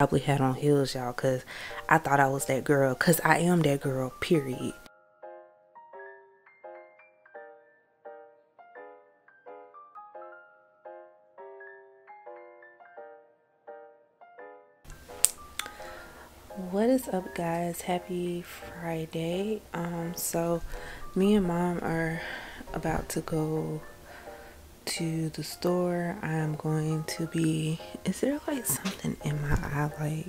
Probably had on heels, y'all, because I thought I was that girl, because I am that girl, period. What is up, guys? Happy Friday. So me and mom are about to go to the store. I'm going to be, is there like something in my eye? Like,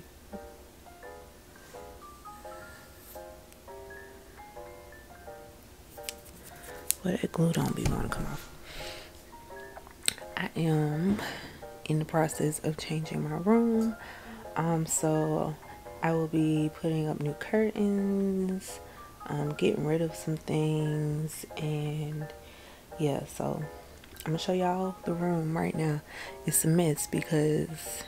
what, that glue don't be want to come off. I am in the process of changing my room. So I will be putting up new curtains, getting rid of some things, and yeah, so I'm gonna show y'all the room right now. It's a mess because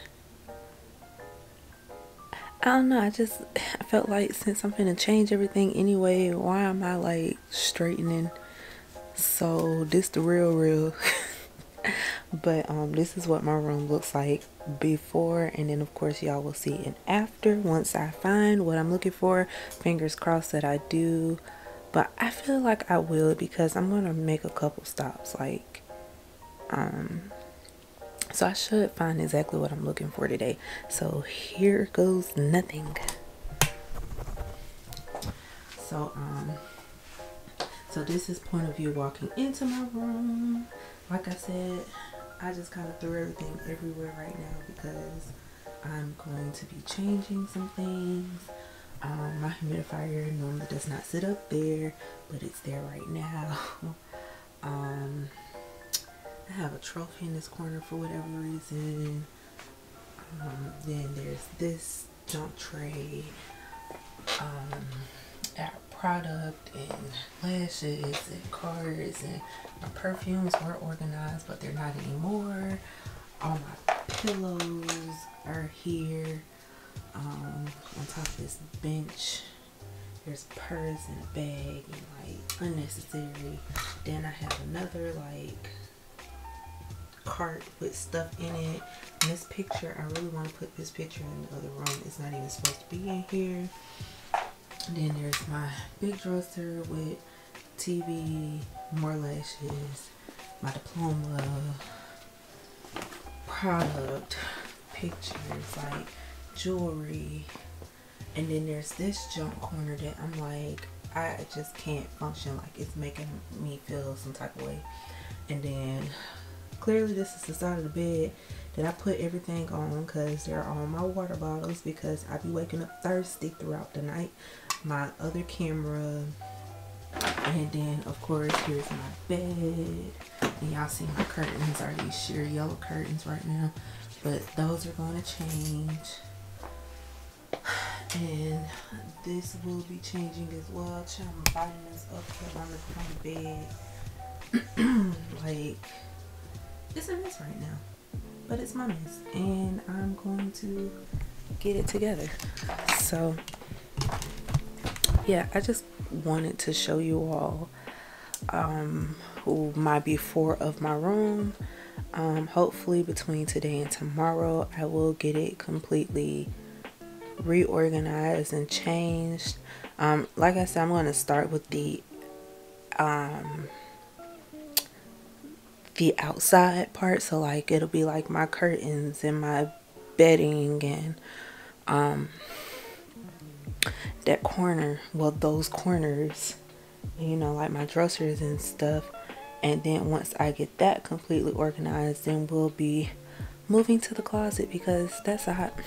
I don't know, I felt like since I'm gonna change everything anyway, why am I like straightening? So this the real but this is what my room looks like before, and then of course y'all will see an after once I find what I'm looking for. Fingers crossed that I do, but I feel like I will, because I'm gonna make a couple stops, like so I should find exactly what I'm looking for today. So here goes nothing. So so this is point of view walking into my room. Like I said, I just kind of threw everything everywhere right now because I'm going to be changing some things. My humidifier normally does not sit up there, but it's there right now. I have a trophy in this corner for whatever reason. Then there's this junk tray, our product and lashes and cards, and my perfumes were organized, but they're not anymore. All my pillows are here. On top of this bench, there's a purse and a bag and like unnecessary. Then I have another like cart with stuff in it. And this picture, I really want to put this picture in the other room. It's not even supposed to be in here. And then there's my big dresser with TV, more lashes, my diploma, product, pictures, like jewelry. And then there's this junk corner that I'm like, I just can't function. Like, it's making me feel some type of way. And then clearly this is the side of the bed that I put everything on, because they're all my water bottles, because I be waking up thirsty throughout the night. My other camera, and then of course here's my bed, and y'all see my curtains are these sheer yellow curtains right now, but those are going to change. And this will be changing as well. Child, my vitamins up here on the bed. Like, it's a mess right now, but it's my mess, and I'm going to get it together. So yeah, I just wanted to show you all my before of my room. Hopefully between today and tomorrow I will get it completely reorganized and changed. Like I said, I'm going to start with the outside part. So like, it'll be like my curtains and my bedding and that corner, well, those corners, you know, like my dressers and stuff. And then once I get that completely organized, then we'll be moving to the closet, because that's a hot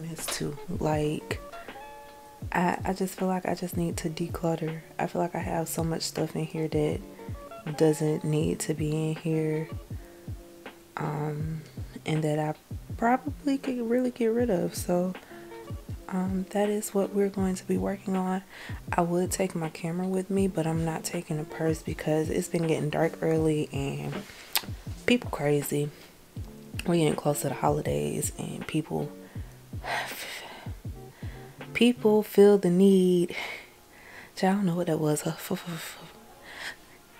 mess too. Like, I just feel like I just need to declutter. I feel like I have so much stuff in here that doesn't need to be in here, and that I probably could really get rid of. So that is what we're going to be working on. I would take my camera with me, but I'm not taking a purse because it's been getting dark early and people crazy. We're getting close to the holidays, and people feel the need. I don't know what that was.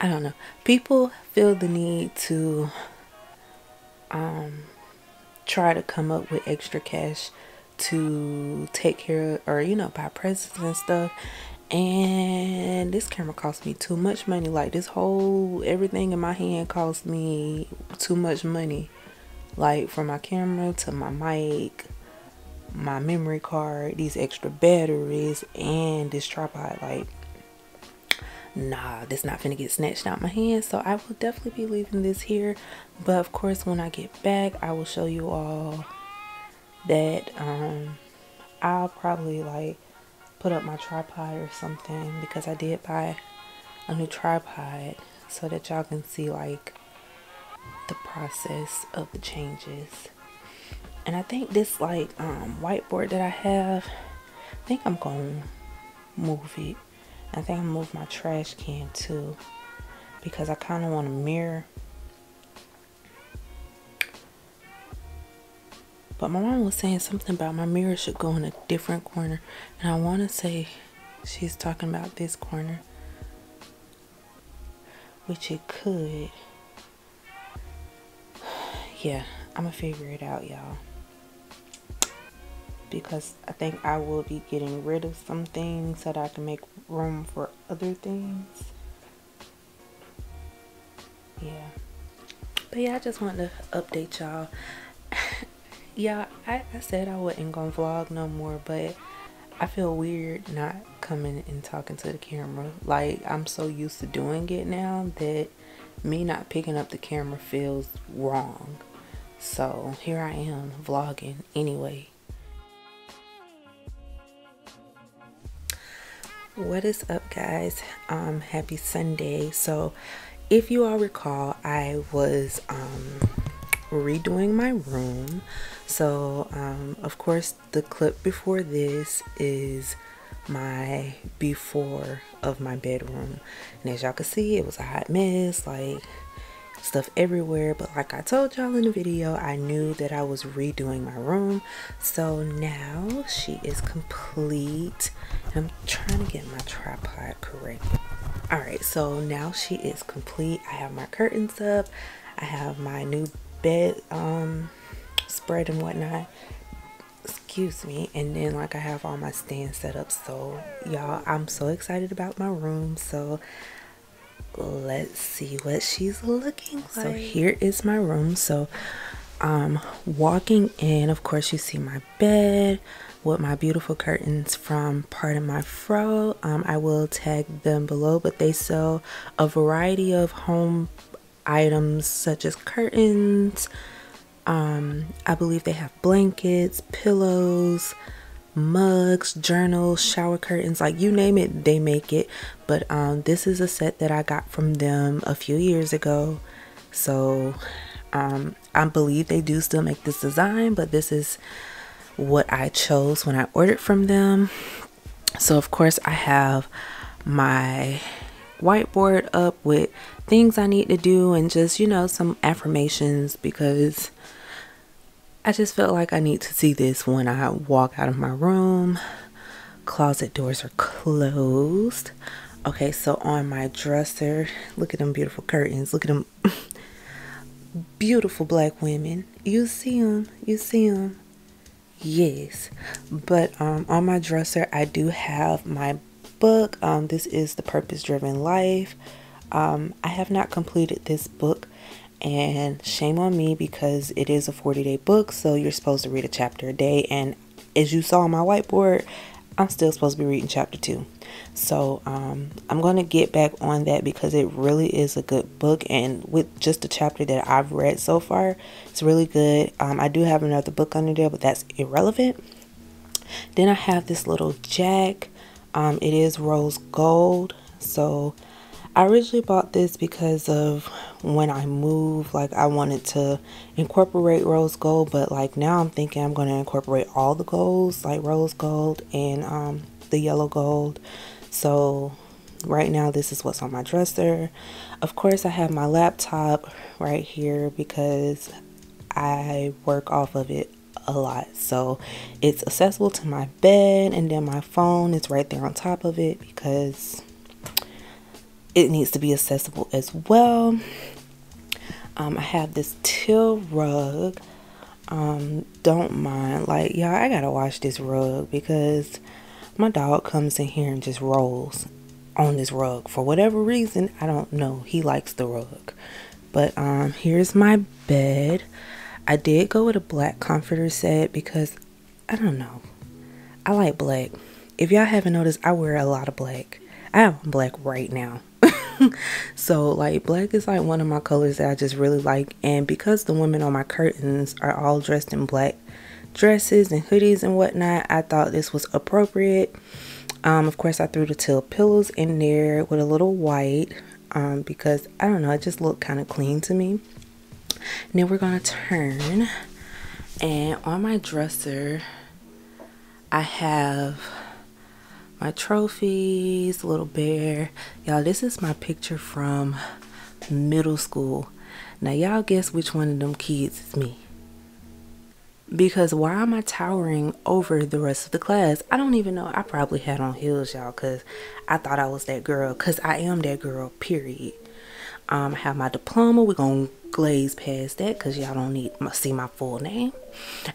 I don't know. People feel the need to try to come up with extra cash to take care of, or you know, buy presents and stuff. And this camera cost me too much money. Like this whole everything in my hand cost me too much money. Like from my camera to my mic, my memory card, these extra batteries, and this tripod. Like, nah, this not finna get snatched out my hand. So I will definitely be leaving this here. But of course, when I get back, I will show you all that I'll probably like put up my tripod or something, because I did buy a new tripod, so that y'all can see like the process of the changes. And I think this like whiteboard that I have, I think I'm gonna move it. I think I'm gonna move my trash can too, because I kind of want a mirror. But my mom was saying something about my mirror should go in a different corner, and I want to say she's talking about this corner, which it could. Yeah, I'm gonna figure it out, y'all, because I think I will be getting rid of some things so that I can make room for other things. Yeah, but yeah, I just wanted to update y'all. Yeah, I said I wasn't gonna vlog no more, but I feel weird not coming and talking to the camera. Like, I'm so used to doing it now that me not picking up the camera feels wrong. So here I am vlogging anyway. What is up, guys? Happy Sunday. So if you all recall, I was redoing my room. So of course the clip before this is my before of my bedroom, and as y'all can see, it was a hot mess, like stuff everywhere. But like I told y'all in the video, I knew that I was redoing my room. So now she is complete. I'm trying to get my tripod correct. All right, so now she is complete. I have my curtains up, I have my new bed spread and whatnot, excuse me, and then like I have all my stands set up. So y'all, I'm so excited about my room. So let's see what she's looking like. So here is my room. So walking in, of course you see my bed with my beautiful curtains from Pardon My Fro. I will tag them below, but they sell a variety of home items such as curtains. I believe they have blankets, pillows, mugs, journals, shower curtains, like you name it, they make it. But this is a set that I got from them a few years ago. So I believe they do still make this design, but this is what I chose when I ordered from them. So of course I have my whiteboard up with things I need to do, and just, you know, some affirmations, because I just felt like I need to see this when I walk out of my room. Closet doors are closed. Okay, so on my dresser, look at them beautiful curtains. Look at them beautiful black women. You see them? You see them? Yes. But on my dresser, I do have my book. This is The Purpose Driven Life. I have not completed this book, and shame on me, because it is a 40-day book, so you're supposed to read a chapter a day, and as you saw on my whiteboard, I'm still supposed to be reading chapter 2. So I'm going to get back on that, because it really is a good book, and with just the chapter that I've read so far, it's really good. I do have another book under there, but that's irrelevant. Then I have this little jack. It is rose gold. So I originally bought this because of when I moved, like I wanted to incorporate rose gold, but like now I'm thinking I'm going to incorporate all the golds, like rose gold and the yellow gold. So right now this is what's on my dresser. Of course I have my laptop right here because I work off of it a lot, so it's accessible to my bed, and then my phone is right there on top of it because it needs to be accessible as well. I have this teal rug. Don't mind, like, y'all, I gotta wash this rug because my dog comes in here and just rolls on this rug for whatever reason. I don't know, he likes the rug. But here's my bed. I did go with a black comforter set because I don't know, I like black. If y'all haven't noticed, I wear a lot of black. I have black right now. So like black is like one of my colors that I just really like, and because the women on my curtains are all dressed in black dresses and hoodies and whatnot, I thought this was appropriate. Of course I threw the teal pillows in there with a little white because I don't know, it just looked kind of clean to me. And then we're gonna turn, and on my dresser I have my trophies, little bear. Y'all, this is my picture from middle school. Now y'all guess which one of them kids is me, because why am I towering over the rest of the class? I don't even know. I probably had on heels, y'all, because I thought I was that girl, because I am that girl, period. I have my diploma. We're gonna glaze past that because y'all don't need to see my full name.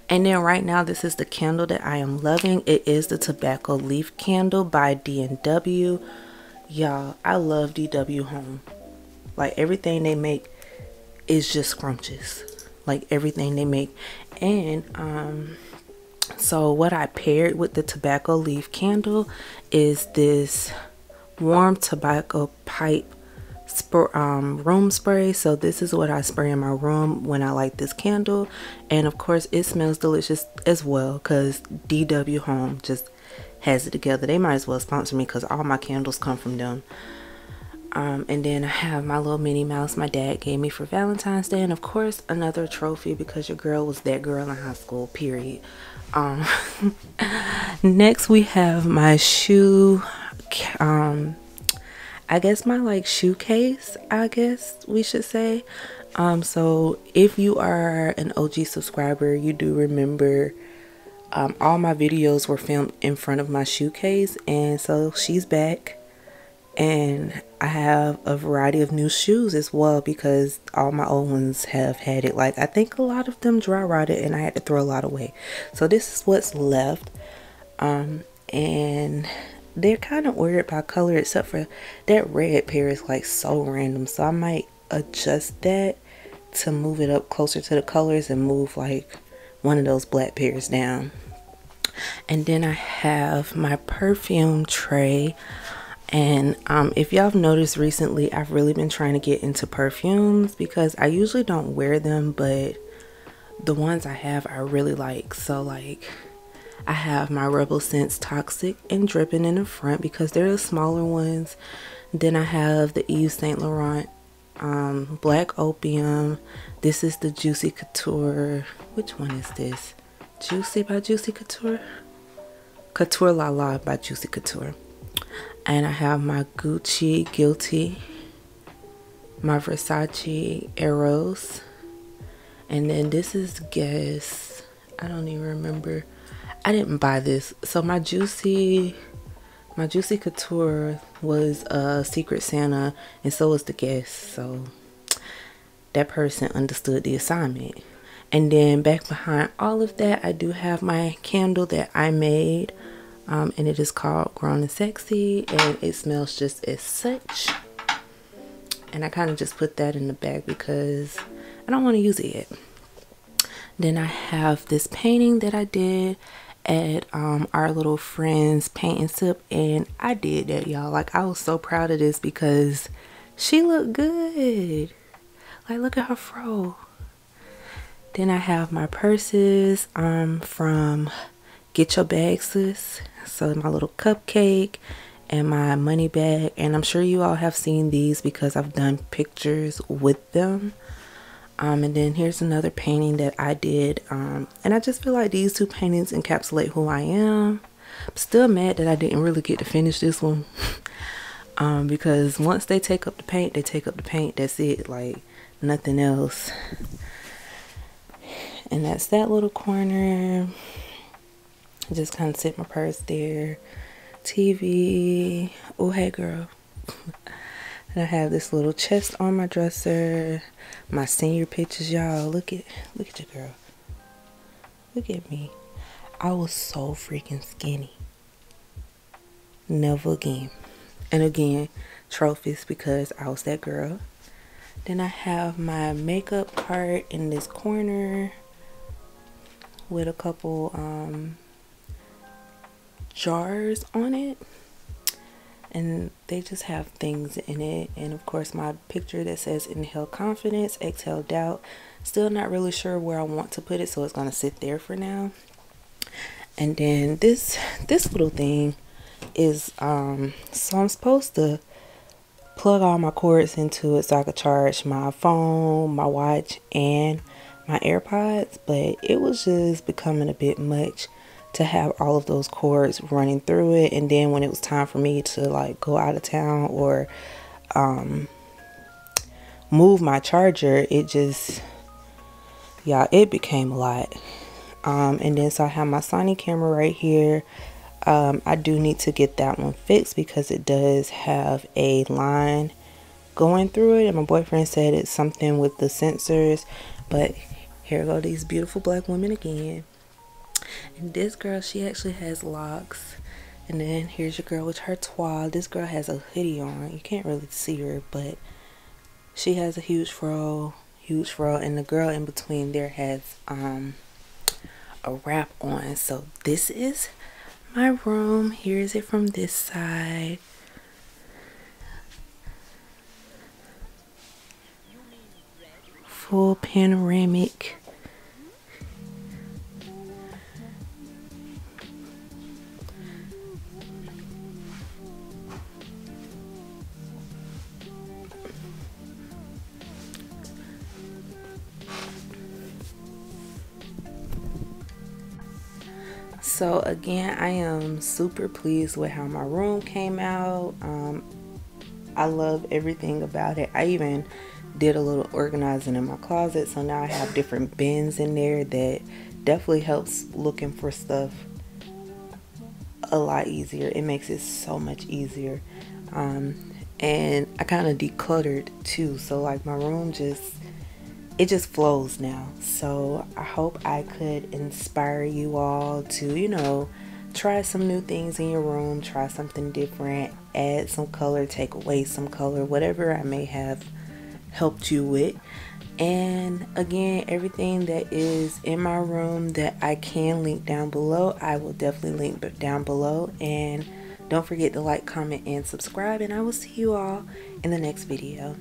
And then right now, this is the candle that I am loving. It is the tobacco leaf candle by D&W. Y'all, I love DW Home. Like, everything they make is just scrumptious. Like, everything they make. And so what I paired with the tobacco leaf candle is this warm tobacco pipe room spray. So this is what I spray in my room when I light this candle, and of course it smells delicious as well because DW Home just has it together. They might as well sponsor me because all my candles come from them. And then I have my little Minnie Mouse my dad gave me for Valentine's Day, and of course another trophy because your girl was that girl in high school, period. Next we have my shoe, I guess my like shoe case, I guess we should say. So if you are an OG subscriber, you do remember all my videos were filmed in front of my shoe case, and so she's back. And I have a variety of new shoes as well because all my old ones have had it. Like, I think a lot of them dry rotted and I had to throw a lot away. So this is what's left. And they're kind of weird by color, except for that red pair is like so random. So I might adjust that to move it up closer to the colors and move like one of those black pairs down. And then I have my perfume tray. And if y'all have noticed recently, I've really been trying to get into perfumes because I usually don't wear them, but the ones I have I really like. So like, I have my Rebel Scents Toxic and Dripping in the front because they're the smaller ones. Then I have the Yves Saint Laurent Black Opium. This is the Juicy Couture. Which one is this? Juicy by Juicy Couture? Couture La La by Juicy Couture. And I have my Gucci Guilty, my Versace Eros, and then this is Guess. I don't even remember. I didn't buy this. So my Juicy Couture was a Secret Santa, and so was the Guess. So that person understood the assignment. And then back behind all of that, I do have my candle that I made. And it is called Grown and Sexy, and it smells just as such. And I kind of just put that in the bag because I don't want to use it yet. Then I have this painting that I did at our little friend's paint and sip, and I did that, y'all. Like, I was so proud of this because she looked good. Like, look at her fro. Then I have my purses from Get Your Bag Sis. So my little cupcake and my money bag, and I'm sure you all have seen these because I've done pictures with them. And then here's another painting that I did, and I just feel like these two paintings encapsulate who I am. I'm still mad that I didn't really get to finish this one because once they take up the paint, they take up the paint. That's it, like nothing else. And that's that little corner. Just kind of sit my purse there. TV. Oh, hey girl. And I have this little chest on my dresser. My senior pictures, y'all. Look at your girl. Look at me. I was so freaking skinny. Never again. And again, trophies because I was that girl. Then I have my makeup cart in this corner with a couple jars on it. And they just have things in it. And of course my picture that says inhale confidence, exhale doubt. Still not really sure where I want to put it, so it's going to sit there for now. And then this little thing is so I'm supposed to plug all my cords into it so I could charge my phone, my watch, and my AirPods, but it was just becoming a bit much to have all of those cords running through it. And then when it was time for me to like go out of town or move my charger, it just, yeah, it became a lot. And then so I have my Sony camera right here. I do need to get that one fixed because it does have a line going through it, and my boyfriend said it's something with the sensors. But here go these beautiful black women again. And this girl, she actually has locks. And then here's your girl with her toile. This girl has a hoodie on. You can't really see her, but she has a huge fro, and the girl in between there has a wrap on. So this is my room. Here's it from this side. Full panoramic. So again, I am super pleased with how my room came out. I love everything about it. I even did a little organizing in my closet, so now I have different bins in there that definitely helps looking for stuff a lot easier. It makes it so much easier. And I kind of decluttered too, so like my room it just flows now. So I hope I could inspire you all to, you know, try some new things in your room, try something different, add some color, take away some color, whatever I may have helped you with. And again, everything that is in my room that I can link down below, I will definitely link down below. And don't forget to like, comment, and subscribe, and I will see you all in the next video.